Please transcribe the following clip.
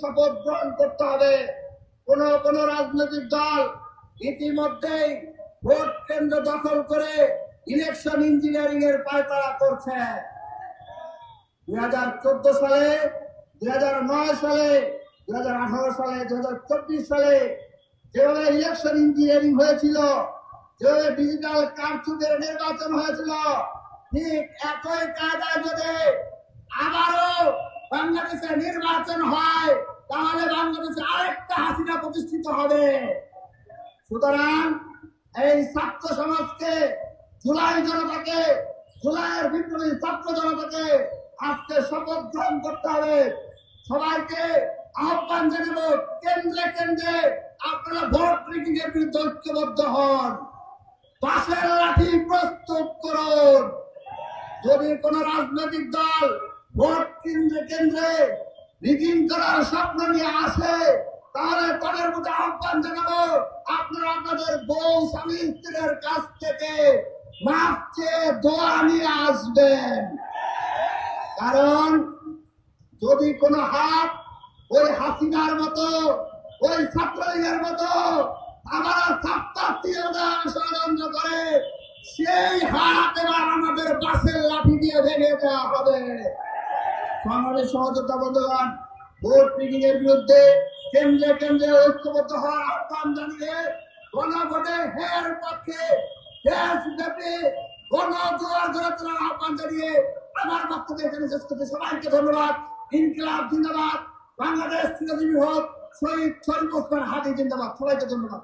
শপথ গ্রহণ করতে হবে। কোন রাজনৈতিক দল ইতিমধ্যেই ভোট কেন্দ্র দখল করে ইলেকশন ইঞ্জিনিয়ারিং এর পায়তারা করছে। 2014 সালে, 2009 সালে, 2018 সালে, 2024 সালে যেভাবে ইলেকশন ইঞ্জিনিয়ারিং হয়েছিল, যেভাবে ডিজিটাল কারচুপির নির্বাচন হয়েছিল, ঠিক একই কায়দায় যদি আবারও বাংলাদেশে নির্বাচন হয় তাহলে বাংলাদেশে আরেকটা হাসিনা প্রতিষ্ঠিত হবে। সুতরাং এই ছাত্র সমাজকে, জুলাইয়ের বিপ্লবী ছাত্র জনতাকে আজকে শপথ গ্রহণ করতে হবে। সবাইকে আহ্বান জানাবো, কেন্দ্রে কেন্দ্রে আপনারা ভোট রিগিং এর বিরুদ্ধে ঐক্যবদ্ধ হন, বাঁশের লাঠি প্রস্তুত করুন। যদি কোন রাজনৈতিক দল ভোট কেন্দ্রে কেন্দ্রে রিগিং করার স্বপ্ন নিয়ে আসে তাহলে তাদের মধ্যে আহ্বান জানাবো, আপনারা আপনাদের বউ স্বামী স্ত্রীর কাছ থেকে মাফ চেয়ে দোয়া নিয়ে আসবেন। কারণ যদি কোন হাত ওই হাসিনার মতো, ওই ছাত্রলীগের মতো আবার ষড়যন্ত্র করে, সেই হাত এবার আমাদের বাসের লাঠি দিয়ে ভেঙে দেওয়া হবে। বাংলাদেশ সহযোদ্ধা বন্ধুগণ, ভোট রিগিং এর বিরুদ্ধে কেন্দ্রে কেন্দ্রে ঐক্যবদ্ধ হওয়ার আহ্বান জানিয়ে গণভোটে হের পক্ষে দেশব্যাপী গণজোয়ার গড়ে তোলার আহ্বান জানিয়ে আমার বক্তব্য এখানে শেষ করতে সবাইকে ধন্যবাদ। ইনকিলাব জিন্দাবাদ, বাংলাদেশ চিরজীবী হোক, শহীদ শরীফ ওসমান হাদি জিন্দাবাদ। সবাইকে ধন্যবাদ।